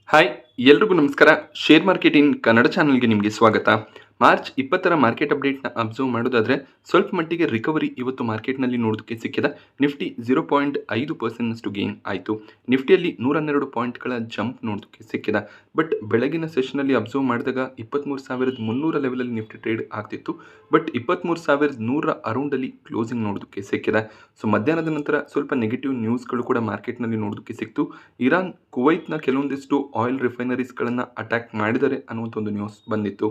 Hi ಎಲ್ರಿಗೂ ನಮಸ್ಕಾರ. Share market in Kannada ಚಾನಲ್ಗೆ ನಿಮಗೆ ಸ್ವಾಗತ. ಮಾರ್ಚ್ 20ರ ಮಾರ್ಕೆಟ್ ಅಪ್ಡೇಟ್ನ ಅಬ್ಸರ್ವ್ ಮಾಡೋದಾದ್ರೆ ಸ್ವಲ್ಪ ಮಟ್ಟಿಗೆ ರಿಕವರಿ ಇವತ್ತು ಮಾರ್ಕೆಟ್ನಲ್ಲಿ ನೋಡೋದಕ್ಕೆ ಸಿಕ್ಕಿದೆ. ನಿಫ್ಟಿ 0.5% ಗೇನ್ ಆಯಿತು. ನಿಫ್ಟಿಯಲ್ಲಿ 112 ಪಾಯಿಂಟ್ಗಳ ಜಂಪ್ ನೋಡೋದಕ್ಕೆ ಸಿಕ್ಕಿದೆ. ಬಟ್ ಬೆಳಗಿನ ಸೆಷನಲ್ಲಿ ಅಬ್ಸರ್ವ್ ಮಾಡಿದಾಗ 23,300 ಲೆವೆಲಲ್ಲಿ ನಿಫ್ಟಿ ಟ್ರೇಡ್ ಆಗ್ತಿತ್ತು. ಬಟ್ 23,100 ಅರೌಂಡಲ್ಲಿ ಕ್ಲೋಸಿಂಗ್ ನೋಡೋದಕ್ಕೆ ಸಿಕ್ಕಿದೆ. ಸೊ ಮಧ್ಯಾಹ್ನದ ನಂತರ ಸ್ವಲ್ಪ ನೆಗೆಟಿವ್ ನ್ಯೂಸ್ಗಳು ಕೂಡ ಮಾರ್ಕೆಟ್ನಲ್ಲಿ ನೋಡೋದಕ್ಕೆ ಸಿಕ್ತು. ಇರಾನ್ ಕುವೈತ್ನ ಕೆಲವೊಂದಿಷ್ಟು ಆಯಿಲ್ ರಿಫೈನರೀಸ್ಗಳನ್ನು ಅಟ್ಯಾಕ್ ಮಾಡಿದ್ದಾರೆ ಅನ್ನುವಂಥ ಒಂದು ನ್ಯೂಸ್ ಬಂದಿತ್ತು.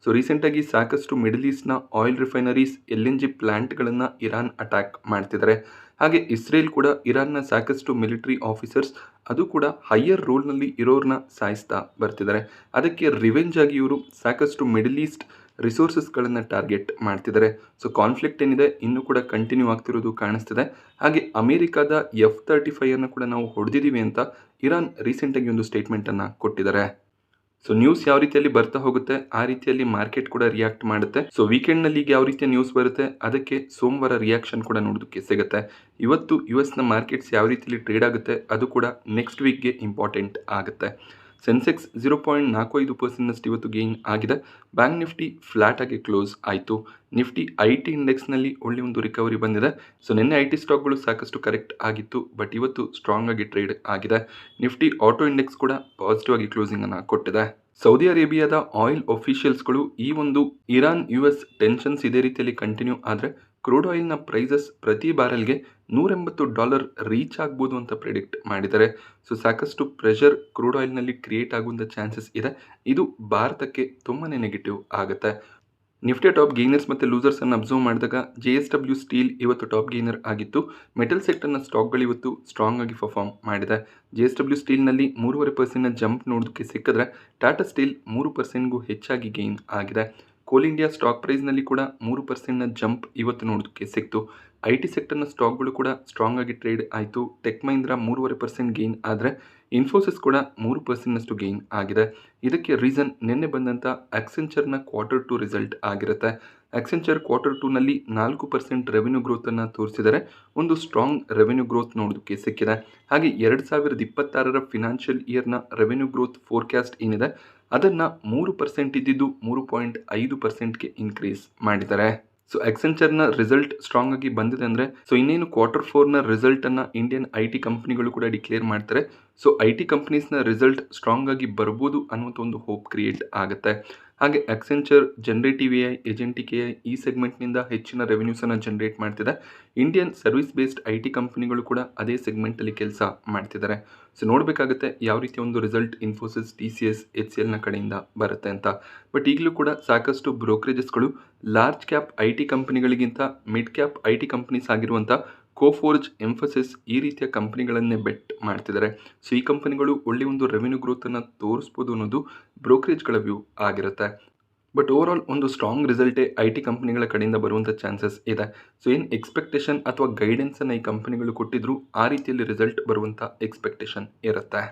ಸೊ ರೀಸೆಂಟಾಗಿ ಸಾಕಷ್ಟು ಮಿಡಲ್ ಈಸ್ಟ್ನ ಆಯಿಲ್ ರಿಫೈನರೀಸ್ LNG ಪ್ಲಾಂಟ್ಗಳನ್ನು ಇರಾನ್ ಅಟ್ಯಾಕ್ ಮಾಡ್ತಿದ್ದಾರೆ. ಹಾಗೆ ಇಸ್ರೇಲ್ ಕೂಡ ಇರಾನ್ನ ಸಾಕಷ್ಟು ಮಿಲಿಟರಿ ಆಫೀಸರ್ಸ್ ಅದು ಕೂಡ ಹೈಯರ್ ರೋಲ್ನಲ್ಲಿ ಇರೋರನ್ನ ಸಾಯಿಸ್ತಾ ಬರ್ತಿದ್ದಾರೆ. ಅದಕ್ಕೆ ರಿವೆಂಜ್ ಆಗಿ ಇವರು ಸಾಕಷ್ಟು ಮಿಡಲ್ ಈಸ್ಟ್ ರಿಸೋರ್ಸಸ್ಗಳನ್ನು ಟಾರ್ಗೆಟ್ ಮಾಡ್ತಿದ್ದಾರೆ. ಸೊ ಕಾನ್ಫ್ಲಿಕ್ಟ್ ಏನಿದೆ ಇನ್ನೂ ಕೂಡ ಕಂಟಿನ್ಯೂ ಆಗ್ತಿರೋದು ಕಾಣಿಸ್ತಿದೆ. ಹಾಗೆ ಅಮೆರಿಕಾದ F-35 ಅನ್ನು ಕೂಡ ನಾವು ಹೊಡೆದಿದ್ದೀವಿ ಅಂತ ಇರಾನ್ ರೀಸೆಂಟಾಗಿ ಒಂದು ಸ್ಟೇಟ್ಮೆಂಟನ್ನು ಕೊಟ್ಟಿದ್ದಾರೆ. ಸೊ ನ್ಯೂಸ್ ಯಾವ ರೀತಿಯಲ್ಲಿ ಬರ್ತಾ ಹೋಗುತ್ತೆ ಆ ರೀತಿಯಲ್ಲಿ ಮಾರ್ಕೆಟ್ ಕೂಡ ರಿಯಾಕ್ಟ್ ಮಾಡುತ್ತೆ. ಸೊ ವೀಕೆಂಡ್ನಲ್ಲಿ ಈಗ ಯಾವ ರೀತಿಯ ನ್ಯೂಸ್ ಬರುತ್ತೆ ಅದಕ್ಕೆ ಸೋಮವಾರ ರಿಯಾಕ್ಷನ್ ಕೂಡ ನೋಡೋದಕ್ಕೆ ಸಿಗುತ್ತೆ. ಇವತ್ತು US ನ ಮಾರ್ಕೆಟ್ಸ್ ಯಾವ ರೀತಿಯಲ್ಲಿ ಟ್ರೇಡ್ ಆಗುತ್ತೆ ಅದು ಕೂಡ ನೆಕ್ಸ್ಟ್ ವೀಕ್ಗೆ ಇಂಪಾರ್ಟೆಂಟ್ ಆಗುತ್ತೆ. ಸೆನ್ಸೆಕ್ಸ್ 0.45% ಇವತ್ತು ಗೇನ್ ಆಗಿದೆ. ಬ್ಯಾಂಕ್ ನಿಫ್ಟಿ ಫ್ಲಾಟ್ ಆಗಿ ಕ್ಲೋಸ್ ಆಯಿತು. ನಿಫ್ಟಿ IT ಇಂಡೆಕ್ಸ್ನಲ್ಲಿ ಒಳ್ಳೆ ಒಂದು ರಿಕವರಿ ಬಂದಿದೆ. ಸೊ ನಿನ್ನೆ IT ಸ್ಟಾಕ್ಗಳು ಸಾಕಷ್ಟು ಕರೆಕ್ಟ್ ಆಗಿತ್ತು, ಬಟ್ ಇವತ್ತು ಸ್ಟ್ರಾಂಗ್ ಆಗಿ ಟ್ರೇಡ್ ಆಗಿದೆ. ನಿಫ್ಟಿ ಆಟೋ ಇಂಡೆಕ್ಸ್ ಕೂಡ ಪಾಸಿಟಿವ್ ಆಗಿ ಕ್ಲೋಸಿಂಗ್ ಅನ್ನು ಕೊಟ್ಟಿದೆ. ಸೌದಿ ಅರೇಬಿಯಾದ ಆಯಿಲ್ ಅಫಿಷಿಯಲ್ಸ್ಗಳು ಈ ಒಂದು ಇರಾನ್ US ಟೆನ್ಷನ್ಸ್ ಇದೇ ರೀತಿಯಲ್ಲಿ ಕಂಟಿನ್ಯೂ ಆದರೆ ಕ್ರೂಡ್ ಆಯಿಲ್ನ ಪ್ರೈಸಸ್ ಪ್ರತಿ ಬ್ಯಾರಲ್ಗೆ $180 ರೀಚ್ ಆಗ್ಬೋದು ಅಂತ ಪ್ರಿಡಿಕ್ಟ್ ಮಾಡಿದ್ದಾರೆ. ಸೊ ಸಾಕಷ್ಟು ಪ್ರೆಷರ್ ಕ್ರೂಡ್ ಆಯಿಲ್ನಲ್ಲಿ ಕ್ರಿಯೇಟ್ ಆಗುವಂಥ ಚಾನ್ಸಸ್ ಇದೆ. ಇದು ಭಾರತಕ್ಕೆ ತುಂಬಾ ನೆಗೆಟಿವ್ ಆಗುತ್ತೆ. ನಿಫ್ಟಿ ಟಾಪ್ ಗೇನರ್ಸ್ ಮತ್ತು ಲೂಸರ್ಸ್ ಅನ್ನು ಅಬ್ಸರ್ವ್ ಮಾಡಿದಾಗ JSW ಸ್ಟೀಲ್ ಇವತ್ತು ಟಾಪ್ ಗೇನರ್ ಆಗಿತ್ತು. ಮೆಟಲ್ ಸೆಕ್ಟರ್ನ ಸ್ಟಾಕ್ಗಳು ಇವತ್ತು ಸ್ಟ್ರಾಂಗ್ ಆಗಿ ಪರ್ಫಾರ್ಮ್ ಮಾಡಿದೆ. JSW ಸ್ಟೀಲ್ನಲ್ಲಿ 3.5% ಜಂಪ್ ನೋಡೋದಕ್ಕೆ ಸಿಕ್ಕಿದ್ರೆ ಟಾಟಾ ಸ್ಟೀಲ್ 3%ಗೂ ಹೆಚ್ಚಾಗಿ ಗೇನ್ ಆಗಿದೆ. ಕೋಲ್ ಇಂಡಿಯಾ ಸ್ಟಾಕ್ ಪ್ರೈಸ್ನಲ್ಲಿ ಕೂಡ 3% ಜಂಪ್ ಇವತ್ತು ನೋಡೋದಕ್ಕೆ ಸಿಕ್ತು. IT ಸೆಕ್ಟರ್ನ ಸ್ಟಾಕ್ಗಳು ಕೂಡ ಸ್ಟ್ರಾಂಗ್ ಆಗಿ ಟ್ರೇಡ್ ಆಯಿತು. ಟೆಕ್ ಮಹೀಂದ್ರ 3.5% ಗೇನ್ ಆದರೆ ಇನ್ಫೋಸಿಸ್ ಕೂಡ 3% ಗೇನ್ ಆಗಿದೆ. ಇದಕ್ಕೆ ರೀಸನ್ ನಿನ್ನೆ ಬಂದಂಥ ಅಕ್ಸೆಂಚರ್ನ Q2 ರಿಸಲ್ಟ್ ಆಗಿರುತ್ತೆ. ಅಕ್ಸೆಂಚರ್ Q2ನಲ್ಲಿ 4% ರೆವೆನ್ಯೂ ಗ್ರೋತನ್ನು ತೋರಿಸಿದರೆ ಒಂದು ಸ್ಟ್ರಾಂಗ್ ರೆವೆನ್ಯೂ ಗ್ರೋತ್ ನೋಡೋದಕ್ಕೆ ಸಿಕ್ಕಿದೆ. ಹಾಗೆ 2026ರ ಫಿನಾನ್ಷಿಯಲ್ ಇಯರ್ನ ರೆವೆನ್ಯೂ ಗ್ರೋತ್ ಫೋರ್ಕ್ಯಾಸ್ಟ್ ಏನಿದೆ ಅದನ್ನು 3% ಇದ್ದಿದ್ದು 3.5%ಗೆ ಇನ್ಕ್ರೀಸ್ ಮಾಡಿದ್ದಾರೆ. ಸೊ ಅಕ್ಸೆಂಚರ್ನ ರಿಸಲ್ಟ್ ಸ್ಟ್ರಾಂಗ್ ಆಗಿ ಬಂದಿದೆ ಅಂದರೆ ಸೊ ಇನ್ನೇನು Q4ನ ರಿಸಲ್ಟನ್ನು ಇಂಡಿಯನ್ IT ಕಂಪ್ನಿಗಳು ಕೂಡ ಡಿಕ್ಲೇರ್ ಮಾಡ್ತಾರೆ. ಸೊ IT ಕಂಪ್ನೀಸ್ನ ರಿಸಲ್ಟ್ ಸ್ಟ್ರಾಂಗ್ ಆಗಿ ಬರ್ಬೋದು ಅನ್ನುವಂಥ ಒಂದು ಹೋಪ್ ಕ್ರಿಯೇಟ್ ಆಗುತ್ತೆ. ಹಾಗೆ ಅಕ್ಸೆಂಚರ್ ಜನರೇಟಿವ್ AI, ಏಜೆಂಟಿಕ್ AI ಈ ಸೆಗ್ಮೆಂಟ್ನಿಂದ ಹೆಚ್ಚಿನ ರೆವೆನ್ಯೂಸನ್ನು ಜನರೇಟ್ ಮಾಡ್ತಿದೆ. ಇಂಡಿಯನ್ ಸರ್ವಿಸ್ ಬೇಸ್ಡ್ IT ಕಂಪ್ನಿಗಳು ಕೂಡ ಅದೇ ಸೆಗ್ಮೆಂಟಲ್ಲಿ ಕೆಲಸ ಮಾಡ್ತಿದ್ದಾರೆ. ಸೊ ನೋಡಬೇಕಾಗುತ್ತೆ ಯಾವ ರೀತಿಯ ಒಂದು ರಿಸಲ್ಟ್ ಇನ್ಫೋಸಿಸ್, TCS, HCLನ ಕಡೆಯಿಂದ ಬರುತ್ತೆ ಅಂತ. ಬಟ್ ಈಗಲೂ ಕೂಡ ಸಾಕಷ್ಟು ಬ್ರೋಕರೇಜಸ್ಗಳು ಲಾರ್ಜ್ ಕ್ಯಾಪ್ IT ಕಂಪನಿಗಳಿಗಿಂತ ಮಿಡ್ ಕ್ಯಾಪ್ IT ಕಂಪನೀಸ್ ಆಗಿರುವಂಥ ಕೋಫೋರ್ಜ್, ಎಂಫಸಿಸ್ ಈ ರೀತಿಯ ಕಂಪನಿಗಳನ್ನೇ ಬೆಟ್ ಮಾಡ್ತಿದ್ದಾರೆ. ಸೊ ಈ ಕಂಪನಿಗಳು ಒಳ್ಳೆ ಒಂದು ರೆವೆನ್ಯೂ ಗ್ರೋತನ್ನು ತೋರಿಸ್ಬೋದು ಅನ್ನೋದು ಬ್ರೋಕರೇಜ್ಗಳ ವ್ಯೂ ಆಗಿರುತ್ತೆ. ಬಟ್ ಓವರ್ ಆಲ್ ಒಂದು ಸ್ಟ್ರಾಂಗ್ ರಿಸಲ್ಟೇ IT ಕಂಪನಿಗಳ ಕಡೆಯಿಂದ ಬರುವಂಥ ಚಾನ್ಸಸ್ ಇದೆ. ಸೊ ಏನು ಎಕ್ಸ್ಪೆಕ್ಟೇಷನ್ ಅಥವಾ ಗೈಡೆನ್ಸನ್ನು ಈ ಕಂಪನಿಗಳು ಕೊಟ್ಟಿದ್ರು ಆ ರೀತಿಯಲ್ಲಿ ರಿಸಲ್ಟ್ ಬರುವಂಥ ಎಕ್ಸ್ಪೆಕ್ಟೇಷನ್ ಇರುತ್ತೆ.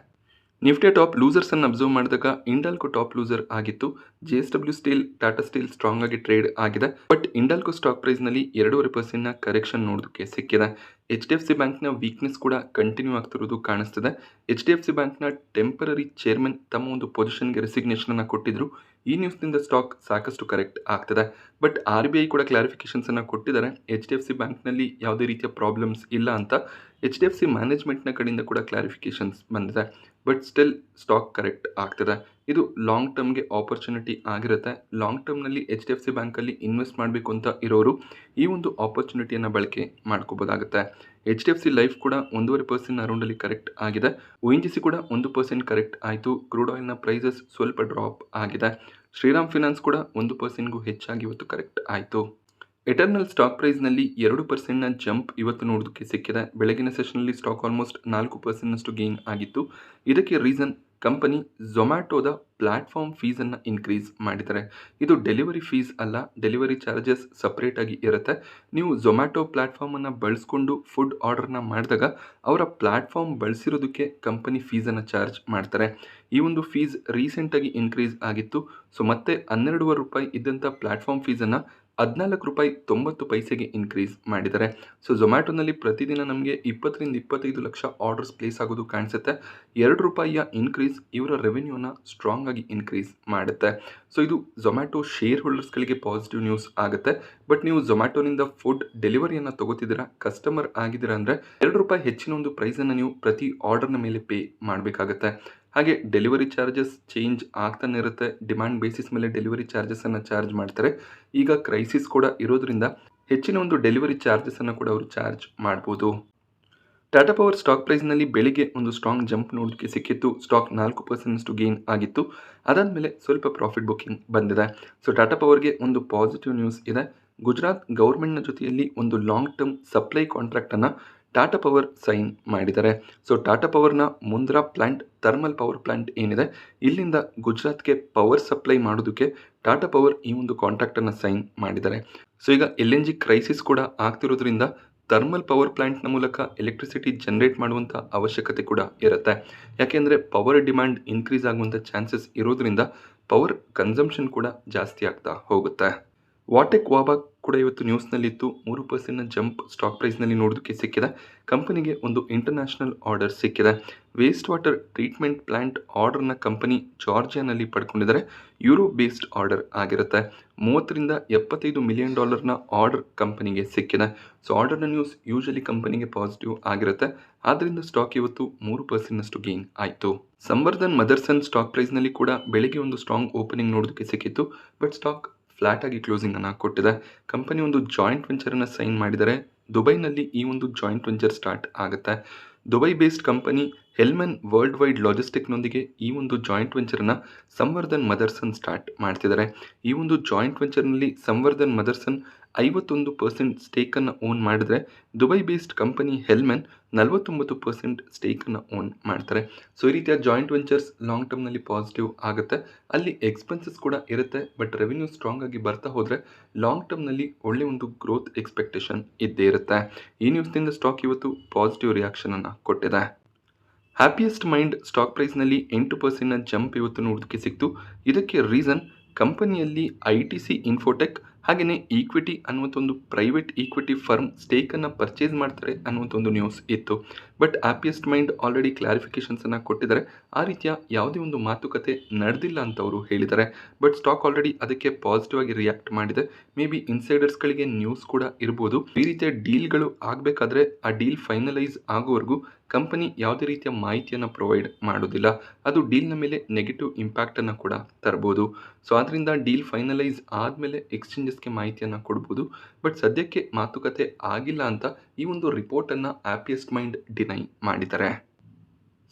ನಿಫ್ಟಿ ಟಾಪ್ ಲೂಸರ್ಸ್ ಅನ್ನು ಅಬ್ಸರ್ವ್ ಮಾಡಿದಾಗ ಇಂಡಾಲ್ಕೋ ಟಾಪ್ ಲೂಸರ್ ಆಗಿತ್ತು. JSW steel, Tata steel strong ಆಗಿ ಟ್ರೇಡ್ ಆಗಿದೆ. ಬಟ್ ಇಂಡಾಲ್ಕೋ ಸ್ಟಾಕ್ ಪ್ರೈಸ್ನಲ್ಲಿ 2.5% ಕರೆಕ್ಷನ್ ನೋಡೋದಕ್ಕೆ ಸಿಕ್ಕಿದೆ. HDFC ಬ್ಯಾಂಕ್ನ ವೀಕ್ನೆಸ್ ಕೂಡ ಕಂಟಿನ್ಯೂ ಆಗ್ತಿರೋದು ಕಾಣಿಸ್ತಿದೆ. HDFC ಬ್ಯಾಂಕ್ನ ಟೆಂಪರರಿ ಚೇರ್ಮನ್ ತಮ್ಮ ಒಂದು ಪೊಸಿಷನ್ಗೆ ರೆಸಿಗ್ನೇಷನನ್ನು ಕೊಟ್ಟಿದ್ರು. ಈ ನ್ಯೂಸ್ನಿಂದ ಸ್ಟಾಕ್ ಸಾಕಷ್ಟು ಕರೆಕ್ಟ್ ಆಗ್ತಿದೆ. ಬಟ್ RBI ಕೂಡ ಕ್ಲಾರಿಫಿಕೇಶನ್ಸನ್ನು ಕೊಟ್ಟಿದ್ದಾರೆ. HDFC ಬ್ಯಾಂಕ್ನಲ್ಲಿ ಯಾವುದೇ ರೀತಿಯ ಪ್ರಾಬ್ಲಮ್ಸ್ ಇಲ್ಲ ಅಂತ HDFC ಮ್ಯಾನೇಜ್ಮೆಂಟ್ನ ಕಡೆಯಿಂದ ಕೂಡ ಕ್ಲಾರಿಫಿಕೇಶನ್ಸ್ ಬಂದಿದೆ. ಬಟ್ ಸ್ಟಿಲ್ ಸ್ಟಾಕ್ ಕರೆಕ್ಟ್ ಆಗ್ತಿದೆ. ಇದು ಲಾಂಗ್ ಟರ್ಮ್ಗೆ ಆಪರ್ಚುನಿಟಿ ಆಗಿರುತ್ತೆ. ಲಾಂಗ್ ಟರ್ಮ್ನಲ್ಲಿ HDFC ಬ್ಯಾಂಕಲ್ಲಿ ಇನ್ವೆಸ್ಟ್ ಮಾಡಬೇಕು ಅಂತ ಇರೋರು ಈ ಒಂದು ಆಪರ್ಚುನಿಟಿಯನ್ನು ಬಳಕೆ ಮಾಡ್ಕೋಬೋದಾಗುತ್ತೆ. HDFC ಲೈಫ್ ಕೂಡ 1.5% ಅರೌಂಡಲ್ಲಿ ಕರೆಕ್ಟ್ ಆಗಿದೆ. ONGC ಕೂಡ 1% ಕರೆಕ್ಟ್ ಆಯಿತು. ಕ್ರೂಡ್ ಆಯಿಲ್ನ ಪ್ರೈಸಸ್ ಸ್ವಲ್ಪ ಡ್ರಾಪ್ ಆಗಿದೆ. ಶ್ರೀರಾಮ್ ಫಿನಾನ್ಸ್ ಕೂಡ 1%ಗೂ ಹೆಚ್ಚಾಗಿ ಇವತ್ತು ಕರೆಕ್ಟ್ ಆಯಿತು. ಎಟರ್ನಲ್ ಸ್ಟಾಕ್ ಪ್ರೈಸ್ನಲ್ಲಿ 2% ಜಂಪ್ ಇವತ್ತು ನೋಡೋದಕ್ಕೆ ಸಿಕ್ಕಿದೆ. ಬೆಳಗಿನ ಸೆಷನಲ್ಲಿ ಸ್ಟಾಕ್ ಆಲ್ಮೋಸ್ಟ್ 4% ಗೇನ್ ಆಗಿತ್ತು. ಇದಕ್ಕೆ ರೀಸನ್ ಕಂಪನಿ ಝೊಮ್ಯಾಟೋದ ಪ್ಲಾಟ್ಫಾರ್ಮ್ ಫೀಸನ್ನು ಇನ್ಕ್ರೀಸ್ ಮಾಡಿದ್ದಾರೆ. ಇದು ಡೆಲಿವರಿ ಫೀಸ್ ಅಲ್ಲ, ಡೆಲಿವರಿ ಚಾರ್ಜಸ್ ಸಪ್ರೇಟ್ ಆಗಿ ಇರುತ್ತೆ. ನೀವು ಝೊಮ್ಯಾಟೊ ಪ್ಲಾಟ್ಫಾರ್ಮನ್ನು ಬಳಸ್ಕೊಂಡು ಫುಡ್ ಆರ್ಡರ್ನ ಮಾಡಿದಾಗ ಅವರ ಪ್ಲಾಟ್ಫಾರ್ಮ್ ಬಳಸಿರೋದಕ್ಕೆ ಕಂಪನಿ ಫೀಸನ್ನು ಚಾರ್ಜ್ ಮಾಡ್ತಾರೆ. ಈ ಒಂದು ಫೀಸ್ ರೀಸೆಂಟಾಗಿ ಇನ್ಕ್ರೀಸ್ ಆಗಿತ್ತು. ಸೊ ಮತ್ತೆ $12 ಇದ್ದಂಥ ಪ್ಲಾಟ್ಫಾರ್ಮ್ ಫೀಸನ್ನು ₹14.90 ಇನ್ಕ್ರೀಸ್ ಮಾಡಿದ್ದಾರೆ. ಸೊ ಝೊಮ್ಯಾಟೊನಲ್ಲಿ ಪ್ರತಿದಿನ ನಮಗೆ 20-25 ಲಕ್ಷ ಆರ್ಡರ್ಸ್ ಪ್ಲೇಸ್ ಆಗೋದು ಕಾಣಿಸುತ್ತೆ. ₹2 ಇನ್ಕ್ರೀಸ್ ಇವರ ರೆವೆನ್ಯೂನ ಸ್ಟ್ರಾಂಗ್ ಆಗಿ ಇನ್ಕ್ರೀಸ್ ಮಾಡುತ್ತೆ. ಸೊ ಇದು ಝೊಮ್ಯಾಟೊ ಶೇರ್ ಹೋಲ್ಡರ್ಸ್ಗಳಿಗೆ ಪಾಸಿಟಿವ್ ನ್ಯೂಸ್ ಆಗುತ್ತೆ. ಬಟ್ ನೀವು ಝೊಮ್ಯಾಟೊನಿಂದ ಫುಡ್ ಡೆಲಿವರಿಯನ್ನು ತಗೋತಿದ್ದೀರಾ, ಕಸ್ಟಮರ್ ಆಗಿದ್ದೀರಾ ಅಂದರೆ ₹2 ಹೆಚ್ಚಿನ ಒಂದು ಪ್ರೈಸನ್ನು ನೀವು ಪ್ರತಿ ಆರ್ಡರ್ನ ಮೇಲೆ ಪೇ ಮಾಡಬೇಕಾಗತ್ತೆ. ಹಾಗೆ ಡೆಲಿವರಿ ಚಾರ್ಜಸ್ ಚೇಂಜ್ ಆಗ್ತಾನೆ ಇರುತ್ತೆ. ಡಿಮ್ಯಾಂಡ್ ಬೇಸಿಸ್ ಮೇಲೆ ಡೆಲಿವರಿ ಚಾರ್ಜಸನ್ನು ಚಾರ್ಜ್ ಮಾಡ್ತಾರೆ. ಈಗ ಕ್ರೈಸಿಸ್ ಕೂಡ ಇರೋದ್ರಿಂದ ಹೆಚ್ಚಿನ ಒಂದು ಡೆಲಿವರಿ ಚಾರ್ಜಸನ್ನು ಕೂಡ ಅವರು ಚಾರ್ಜ್ ಮಾಡ್ಬೋದು. ಟಾಟಾ ಪವರ್ ಸ್ಟಾಕ್ ಪ್ರೈಸ್ನಲ್ಲಿ ಬೆಳಿಗ್ಗೆ ಒಂದು ಸ್ಟ್ರಾಂಗ್ ಜಂಪ್ ನೋಡೋದಕ್ಕೆ ಸಿಕ್ಕಿತ್ತು. ಸ್ಟಾಕ್ 4% ಗೇನ್ ಆಗಿತ್ತು. ಅದಾದಮೇಲೆ ಸ್ವಲ್ಪ ಪ್ರಾಫಿಟ್ ಬುಕ್ಕಿಂಗ್ ಬಂದಿದೆ. ಸೊ ಟಾಟಾ ಪವರ್ಗೆ ಒಂದು ಪಾಸಿಟಿವ್ ನ್ಯೂಸ್ ಇದೆ. ಗುಜರಾತ್ ಗೌರ್ಮೆಂಟ್ನ ಜೊತೆಯಲ್ಲಿ ಒಂದು ಲಾಂಗ್ ಟರ್ಮ್ ಸಪ್ಲೈ ಕಾಂಟ್ರಾಕ್ಟನ್ನು ಟಾಟಾ ಪವರ್ ಸೈನ್ ಮಾಡಿದ್ದಾರೆ. ಸೊ ಟಾಟಾ ಪವರ್ನ Mundra plant thermal power plant ಏನಿದೆ, ಇಲ್ಲಿಂದ ಗುಜರಾತ್ಗೆ ಪವರ್ ಸಪ್ಲೈ ಮಾಡೋದಕ್ಕೆ ಟಾಟಾ ಪವರ್ ಈ ಒಂದು ಕಾಂಟ್ರಾಕ್ಟನ್ನು ಸೈನ್ ಮಾಡಿದ್ದಾರೆ. ಸೊ ಈಗ LNG ಕ್ರೈಸಿಸ್ ಕೂಡ ಆಗ್ತಿರೋದ್ರಿಂದ ಥರ್ಮಲ್ ಪವರ್ ಪ್ಲಾಂಟ್ನ ಮೂಲಕ ಎಲೆಕ್ಟ್ರಿಸಿಟಿ ಜನರೇಟ್ ಮಾಡುವಂಥ ಅವಶ್ಯಕತೆ ಕೂಡ ಇರುತ್ತೆ. ಯಾಕೆಂದರೆ ಪವರ್ ಡಿಮ್ಯಾಂಡ್ ಇನ್ಕ್ರೀಸ್ ಆಗುವಂಥ ಚಾನ್ಸಸ್ ಇರೋದ್ರಿಂದ ಪವರ್ ಕನ್ಸಂಪ್ಷನ್ ಕೂಡ ಜಾಸ್ತಿ ಆಗ್ತಾ ಹೋಗುತ್ತೆ. ವಾಟೆಕ್ ವಾಬಾ ಕೂಡ ಇವತ್ತು ನ್ಯೂಸ್ನಲ್ಲಿತ್ತು. 3% ಜಂಪ್ ಸ್ಟಾಕ್ ಪ್ರೈಸ್ನಲ್ಲಿ ನೋಡೋದಕ್ಕೆ ಸಿಕ್ಕಿದೆ. ಕಂಪನಿಗೆ ಒಂದು ಇಂಟರ್ನ್ಯಾಷನಲ್ ಆರ್ಡರ್ ಸಿಕ್ಕಿದೆ. ವೇಸ್ಟ್ ವಾಟರ್ ಟ್ರೀಟ್ಮೆಂಟ್ ಪ್ಲಾಂಟ್ ಆರ್ಡರ್ನ ಕಂಪನಿ ಜಾರ್ಜಿಯಾನಲ್ಲಿ ಪಡ್ಕೊಂಡಿದ್ದಾರೆ. ಯುರೋ ಬೇಸ್ಡ್ ಆರ್ಡರ್ ಆಗಿರುತ್ತೆ. $30-75 ಮಿಲಿಯನ್ ಆರ್ಡರ್ ಕಂಪನಿಗೆ ಸಿಕ್ಕಿದೆ. ಸೊ ಆರ್ಡರ್ನ ನ್ಯೂಸ್ ಯೂಶಲಿ ಕಂಪನಿಗೆ ಪಾಸಿಟಿವ್ ಆಗಿರುತ್ತೆ. ಆದ್ದರಿಂದ ಸ್ಟಾಕ್ ಇವತ್ತು 3% ಗೇನ್ ಆಯಿತು. ಸಂವರ್ಧನ್ ಮದರ್ಸನ್ ಸ್ಟಾಕ್ ಪ್ರೈಸ್ನಲ್ಲಿ ಕೂಡ ಬೆಳಿಗ್ಗೆ ಒಂದು ಸ್ಟ್ರಾಂಗ್ ಓಪನಿಂಗ್ ನೋಡೋದಕ್ಕೆ ಸಿಕ್ಕಿತ್ತು. ಬಟ್ ಸ್ಟಾಕ್ ಫ್ಲಾಟ್ ಆಗಿ ಕ್ಲೋಸಿಂಗ್ ಅನ್ನು ಕೊಟ್ಟಿದೆ. ಕಂಪನಿ ಒಂದು ಜಾಯಿಂಟ್ ವೆಂಚರನ್ನು ಸೈನ್ ಮಾಡಿದರೆ ದುಬೈನಲ್ಲಿ ಈ ಒಂದು ಜಾಯಿಂಟ್ ವೆಂಚರ್ ಸ್ಟಾರ್ಟ್ ಆಗುತ್ತೆ. Dubai based company Hellmann world wide ಲಾಜಿಸ್ಟಿಕ್ನೊಂದಿಗೆ ಈ ಒಂದು ಜಾಯಿಂಟ್ ವೆಂಚರ್ನ ಸಂವರ್ಧನ್ ಮದರ್ಸನ್ ಸ್ಟಾರ್ಟ್ ಮಾಡ್ತಿದ್ದಾರೆ. ಈ ಒಂದು ಜಾಯಿಂಟ್ ವೆಂಚರ್ನಲ್ಲಿ ಸಂವರ್ಧನ್ ಮದರ್ಸನ್ 51% ಸ್ಟೇಕನ್ನು ಓನ್ ಮಾಡಿದ್ರೆ ದುಬೈ ಬೇಸ್ಡ್ ಕಂಪನಿ ಹೆಲ್ಮನ್ 49% ಸ್ಟೇಕನ್ನು ಓನ್ ಮಾಡ್ತಾರೆ. ಸೊ ಈ ರೀತಿಯ ಜಾಯಿಂಟ್ ವೆಂಚರ್ಸ್ ಲಾಂಗ್ ಟರ್ಮ್ನಲ್ಲಿ ಪಾಸಿಟಿವ್ ಆಗುತ್ತೆ. ಅಲ್ಲಿ ಎಕ್ಸ್ಪೆನ್ಸಸ್ ಕೂಡ ಇರುತ್ತೆ. ಬಟ್ ರೆವಿನ್ಯೂ ಸ್ಟ್ರಾಂಗ್ ಆಗಿ ಬರ್ತಾ ಹೋದರೆ ಲಾಂಗ್ ಟರ್ಮ್ನಲ್ಲಿ ಒಳ್ಳೆ ಒಂದು ಗ್ರೋತ್ ಎಕ್ಸ್ಪೆಕ್ಟೇಷನ್ ಇದ್ದೇ ಇರುತ್ತೆ. ಈ ನ್ಯೂಸ್ನಿಂದ ಸ್ಟಾಕ್ ಇವತ್ತು ಪಾಸಿಟಿವ್ ರಿಯಾಕ್ಷನನ್ನು ಕೊಟ್ಟಿದೆ. ಹ್ಯಾಪಿಯೆಸ್ಟ್ ಮೈಂಡ್ ಸ್ಟಾಕ್ ಪ್ರೈಸ್ನಲ್ಲಿ 8% ಜಂಪ್ ಇವತ್ತು ನೋಡೋದಕ್ಕೆ ಸಿಕ್ತು. ಇದಕ್ಕೆ ರೀಸನ್ ಕಂಪನಿಯಲ್ಲಿ ITC ಇನ್ಫೋಟೆಕ್ ಹಾಗೆಯೇ ಈಕ್ವಿಟಿ ಅನ್ನುವಂಥ ಒಂದು ಪ್ರೈವೇಟ್ ಈಕ್ವಿಟಿ ಫರ್ಮ್ ಸ್ಟೇಕನ್ನು ಪರ್ಚೇಸ್ ಮಾಡ್ತಾರೆ ಅನ್ನುವಂಥ ಒಂದು ನ್ಯೂಸ್ ಇತ್ತು. ಬಟ್ ಹ್ಯಾಪಿಯೆಸ್ಟ್ ಮೈಂಡ್ ಆಲ್ರೆಡಿ ಕ್ಲಾರಿಫಿಕೇಷನ್ಸನ್ನು ಕೊಟ್ಟಿದ್ದಾರೆ. ಆ ರೀತಿಯ ಯಾವುದೇ ಒಂದು ಮಾತುಕತೆ ನಡೆದಿಲ್ಲ ಅಂತ ಅವರು ಹೇಳಿದ್ದಾರೆ. ಬಟ್ ಸ್ಟಾಕ್ ಆಲ್ರೆಡಿ ಅದಕ್ಕೆ ಪಾಸಿಟಿವ್ ಆಗಿ ರಿಯಾಕ್ಟ್ ಮಾಡಿದೆ. ಮೇ ಬಿ ಇನ್ಸೈಡರ್ಸ್ಗಳಿಗೆ ನ್ಯೂಸ್ ಕೂಡ ಇರ್ಬೋದು. ಈ ರೀತಿಯ ಡೀಲ್ಗಳು ಆಗಬೇಕಾದ್ರೆ ಆ ಡೀಲ್ ಫೈನಲೈಸ್ ಆಗೋವರೆಗೂ ಕಂಪನಿ ಯಾವುದೇ ರೀತಿಯ ಮಾಹಿತಿಯನ್ನು ಪ್ರೊವೈಡ್ ಮಾಡೋದಿಲ್ಲ. ಅದು ಡೀಲ್ನ ಮೇಲೆ ನೆಗೆಟಿವ್ ಇಂಪ್ಯಾಕ್ಟನ್ನು ಕೂಡ ತರ್ಬೋದು. ಸೊ ಆದ್ದರಿಂದ ಡೀಲ್ ಫೈನಲೈಸ್ ಆದಮೇಲೆ ಎಕ್ಸ್ಚೇಂಜಸ್ಗೆ ಮಾಹಿತಿಯನ್ನು ಕೊಡ್ಬೋದು. ಬಟ್ ಸದ್ಯಕ್ಕೆ ಮಾತುಕತೆ ಆಗಿಲ್ಲ ಅಂತ ಈ ಒಂದು ರಿಪೋರ್ಟನ್ನು ಹ್ಯಾಪಿಯೆಸ್ಟ್ ಮೈಂಡ್ ಡಿನೈ ಮಾಡಿದ್ದಾರೆ.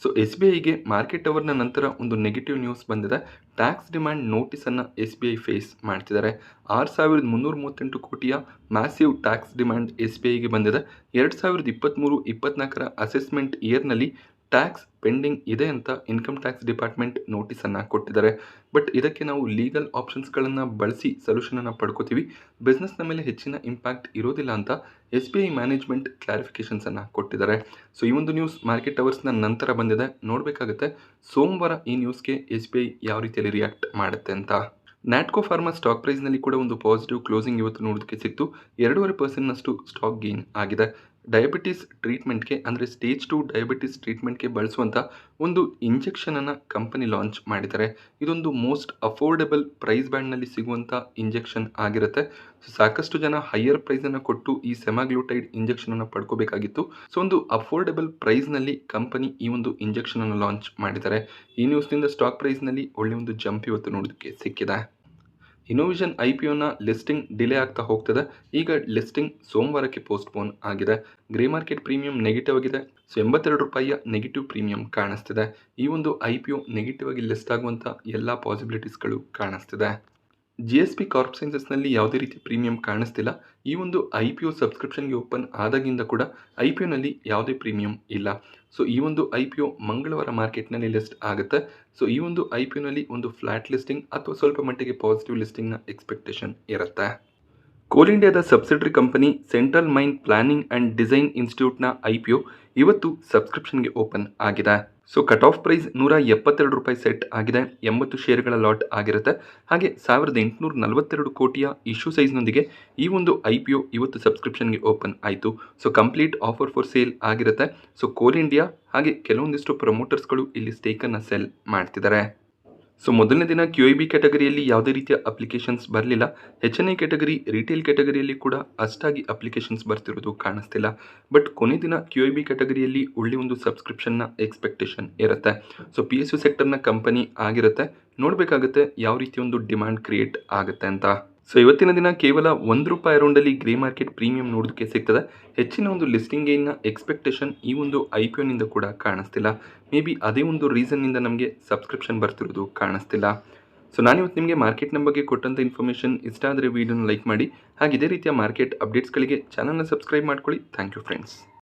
ಸೊ SBIಗೆ ಮಾರ್ಕೆಟ್ ಅವರ್ನ ನಂತರ ಒಂದು ನೆಗೆಟಿವ್ ನ್ಯೂಸ್ ಬಂದಿದೆ. ಟ್ಯಾಕ್ಸ್ ಡಿಮ್ಯಾಂಡ್ ನೋಟಿಸನ್ನು SBI ಫೇಸ್ ಮಾಡ್ತಿದ್ದಾರೆ. 6,338 ಕೋಟಿಯ ಮ್ಯಾಸಿವ್ ಟ್ಯಾಕ್ಸ್ ಡಿಮ್ಯಾಂಡ್ SBIಗೆ ಬಂದಿದೆ. 2023-24 ಅಸೆಸ್ಮೆಂಟ್ ಇಯರ್ನಲ್ಲಿ ಟ್ಯಾಕ್ಸ್ ಪೆಂಡಿಂಗ್ ಇದೆ ಅಂತ ಇನ್ಕಮ್ ಟ್ಯಾಕ್ಸ್ ಡಿಪಾರ್ಟ್ಮೆಂಟ್ ನೋಟಿಸನ್ನು ಕೊಟ್ಟಿದ್ದಾರೆ. ಬಟ್ ಇದಕ್ಕೆ ನಾವು ಲೀಗಲ್ ಆಪ್ಷನ್ಸ್ಗಳನ್ನು ಬಳಸಿ ಸೊಲ್ಯೂಷನನ್ನು ಪಡ್ಕೋತೀವಿ. ಬಿಸ್ನೆಸ್ನ ಮೇಲೆ ಹೆಚ್ಚಿನ ಇಂಪ್ಯಾಕ್ಟ್ ಇರೋದಿಲ್ಲ ಅಂತ SBI ಮ್ಯಾನೇಜ್ಮೆಂಟ್ ಕ್ಲಾರಿಫಿಕೇಷನ್ಸನ್ನು ಕೊಟ್ಟಿದ್ದಾರೆ. ಸೊ ಈ ಒಂದು ನ್ಯೂಸ್ ಮಾರ್ಕೆಟ್ ಅವರ್ಸ್ನ ನಂತರ ಬಂದಿದೆ. ನೋಡಬೇಕಾಗುತ್ತೆ ಸೋಮವಾರ ಈ ನ್ಯೂಸ್ಗೆ SBI ಯಾವ ರೀತಿಯಲ್ಲಿ ರಿಯಾಕ್ಟ್ ಮಾಡುತ್ತೆ ಅಂತ. ನ್ಯಾಟ್ಕೋ ಫಾರ್ಮಾ ಸ್ಟಾಕ್ ಪ್ರೈಸ್ನಲ್ಲಿ ಕೂಡ ಒಂದು ಪಾಸಿಟಿವ್ ಕ್ಲೋಸಿಂಗ್ ಇವತ್ತು ನೋಡೋದಕ್ಕೆ ಸಿಕ್ತು. 2.5% ಸ್ಟಾಕ್ ಗೇನ್ ಆಗಿದೆ. ಡಯಾಬಿಟಿಸ್ ಟ್ರೀಟ್ಮೆಂಟ್ಗೆ ಅಂದರೆ ಸ್ಟೇಜ್ 2 ಡಯಾಬಿಟಿಸ್ ಟ್ರೀಟ್ಮೆಂಟ್ಗೆ ಬಳಸುವಂಥ ಒಂದು ಇಂಜೆಕ್ಷನನ್ನು ಕಂಪನಿ ಲಾಂಚ್ ಮಾಡಿದ್ದಾರೆ. ಇದೊಂದು ಮೋಸ್ಟ್ ಅಫೋರ್ಡೆಬಲ್ ಪ್ರೈಸ್ ಬ್ಯಾಂಡ್ನಲ್ಲಿ ಸಿಗುವಂಥ ಇಂಜೆಕ್ಷನ್ ಆಗಿರುತ್ತೆ. ಸೊ ಸಾಕಷ್ಟು ಜನ ಹೈಯರ್ ಪ್ರೈಸನ್ನು ಕೊಟ್ಟು ಈ ಸೆಮಾಗ್ಲೂಟೈಡ್ ಇಂಜೆಕ್ಷನನ್ನು ಪಡ್ಕೋಬೇಕಾಗಿತ್ತು. ಸೊ ಒಂದು ಅಫೋರ್ಡೆಬಲ್ ಪ್ರೈಸ್ನಲ್ಲಿ ಕಂಪನಿ ಈ ಒಂದು ಇಂಜೆಕ್ಷನನ್ನು ಲಾಂಚ್ ಮಾಡಿದ್ದಾರೆ. ಈ ನ್ಯೂಸ್ನಿಂದ ಸ್ಟಾಕ್ ಪ್ರೈಸ್ನಲ್ಲಿ ಒಳ್ಳೆಯ ಒಂದು ಜಂಪ್ ಇವತ್ತು ನೋಡೋದಕ್ಕೆ ಸಿಕ್ಕಿದೆ. ಇನೋವಿಷನ್ IPOನ ಲಿಸ್ಟಿಂಗ್ ಡಿಲೇ ಆಗ್ತಾ ಹೋಗ್ತದೆ. ಈಗ ಲಿಸ್ಟಿಂಗ್ ಸೋಮವಾರಕ್ಕೆ ಪೋಸ್ಟ್ಪೋನ್ ಆಗಿದೆ. ಗ್ರೇ ಮಾರ್ಕೆಟ್ ಪ್ರೀಮಿಯಂ ನೆಗೆಟಿವ್ ಆಗಿದೆ. ಸೊ $82 ನೆಗೆಟಿವ್ ಪ್ರೀಮಿಯಂ ಕಾಣಿಸ್ತಿದೆ. ಈ ಒಂದು IPO ನೆಗೆಟಿವ್ ಆಗಿ ಲಿಸ್ಟ್ ಆಗುವಂಥ ಎಲ್ಲ ಪಾಸಿಬಿಲಿಟೀಸ್ಗಳು ಕಾಣಿಸ್ತಿದೆ. GSP ಕಾರ್ಪ್ ಸೈನ್ಸಸ್ನಲ್ಲಿ ಯಾವುದೇ ರೀತಿ ಪ್ರೀಮಿಯಂ ಕಾಣಿಸ್ತಿಲ್ಲ. ಈ ಒಂದು IPO ಸಬ್ಸ್ಕ್ರಿಪ್ಷನ್ಗೆ ಓಪನ್ ಆದಾಗಿಂದ ಕೂಡ IPOನಲ್ಲಿ ಯಾವುದೇ ಪ್ರೀಮಿಯಂ ಇಲ್ಲ. ಸೊ ಈ ಒಂದು IPO ಮಂಗಳವಾರ ಮಾರ್ಕೆಟ್ನಲ್ಲಿ ಲಿಸ್ಟ್ ಆಗುತ್ತೆ. ಸೊ ಈ ಒಂದು IPOನಲ್ಲಿ ಒಂದು ಫ್ಲಾಟ್ ಲಿಸ್ಟಿಂಗ್ ಅಥವಾ ಸ್ವಲ್ಪ ಮಟ್ಟಿಗೆ ಪಾಸಿಟಿವ್ ಲಿಸ್ಟಿಂಗ್ನ ಎಕ್ಸ್ಪೆಕ್ಟೇಷನ್ ಇರುತ್ತೆ. ಕೋಲ್ ಇಂಡಿಯಾದ subsidiary company central mine planning and design ಇನ್ಸ್ಟಿಟ್ಯೂಟ್ನ IPO ಇವತ್ತು ಸಬ್ಸ್ಕ್ರಿಪ್ಷನ್ಗೆ ಓಪನ್ ಆಗಿದೆ. So cut off price ₹172 set ಆಗಿದೆ. 80 ಶೇರ್ಗಳ ಲಾಟ್ ಆಗಿರುತ್ತೆ. ಹಾಗೆ 1842 ಕೋಟಿಯ ಇಶ್ಯೂ ಸೈಜ್ನೊಂದಿಗೆ ಈ ಒಂದು IPO ಇವತ್ತು ಸಬ್ಸ್ಕ್ರಿಪ್ಷನ್ಗೆ ಓಪನ್ ಆಯಿತು. So complete offer for sale ಆಗಿರುತ್ತೆ. ಸೊ ಕೋಲ್ ಇಂಡಿಯಾ ಹಾಗೆ ಕೆಲವೊಂದಿಷ್ಟು ಪ್ರಮೋಟರ್ಸ್ಗಳು ಇಲ್ಲಿ ಸ್ಟೇಕನ್ನು ಸೆಲ್ ಮಾಡ್ತಿದ್ದಾರೆ. ಸೊ ಮೊದಲನೇ ದಿನ QIB ಕ್ಯಾಟಗರಿಯಲ್ಲಿ ಯಾವುದೇ ರೀತಿಯ ಅಪ್ಲಿಕೇಶನ್ಸ್ ಬರಲಿಲ್ಲ. HNI ಕ್ಯಾಟಗರಿ, ರಿಟೇಲ್ ಕ್ಯಾಟಗರಿಯಲ್ಲಿ ಕೂಡ ಅಷ್ಟಾಗಿ ಅಪ್ಲಿಕೇಶನ್ಸ್ ಬರ್ತಿರೋದು ಕಾಣಿಸ್ತಿಲ್ಲ. ಬಟ್ ಕೊನೆ ದಿನ QIB ಕ್ಯಾಟಗರಿಯಲ್ಲಿ ಒಳ್ಳೆ ಒಂದು ಸಬ್ಸ್ಕ್ರಿಪ್ಷನ್ನ ಎಕ್ಸ್ಪೆಕ್ಟೇಷನ್ ಇರುತ್ತೆ. ಸೊ PSU ಸೆಕ್ಟರ್ನ ಕಂಪನಿ ಆಗಿರುತ್ತೆ. ನೋಡಬೇಕಾಗುತ್ತೆ ಯಾವ ರೀತಿ ಒಂದು ಡಿಮ್ಯಾಂಡ್ ಕ್ರಿಯೇಟ್ ಆಗುತ್ತೆ ಅಂತ. ಸೊ ಇವತ್ತಿನ ದಿನ ಕೇವಲ ₹1 ಅರೌಂಡಲ್ಲಿ ಗ್ರೇ ಮಾರ್ಕೆಟ್ ಪ್ರೀಮಿಯಂ ನೋಡೋದಕ್ಕೆ ಸಿಗ್ತದೆ. ಹೆಚ್ಚಿನ ಒಂದು ಲಿಸ್ಟಿಂಗ್ ಗೇನ್ನ ಎಕ್ಸ್ಪೆಕ್ಟೇಷನ್ ಈ ಒಂದು IPOನಿಂದ ಕೂಡ ಕಾಣಿಸ್ತಿಲ್ಲ. ಮೇ ಬಿ ಅದೇ ಒಂದು ರೀಸನ್ನಿಂದ ನಮಗೆ ಸಬ್ಸ್ಕ್ರಿಪ್ಷನ್ ಬರ್ತಿರೋದು ಕಾಣಿಸ್ತಿಲ್ಲ. ಸೊ ನಾನಿವತ್ತು ನಿಮಗೆ ಮಾರ್ಕೆಟ್ನ ಬಗ್ಗೆ ಕೊಟ್ಟಂಥ ಇನ್ಫಾರ್ಮೇಷನ್ ಇಷ್ಟ ಆದರೆ ವಿಡಿಯೋನ ಲೈಕ್ ಮಾಡಿ. ಹಾಗೆ ಇದೇ ರೀತಿಯ ಮಾರ್ಕೆಟ್ ಅಪ್ಡೇಟ್ಸ್ಗಳಿಗೆ ಚಾನಲ್ನ ಸಬ್ಸ್ಕ್ರೈಬ್ ಮಾಡ್ಕೊಳ್ಳಿ. Thank you friends.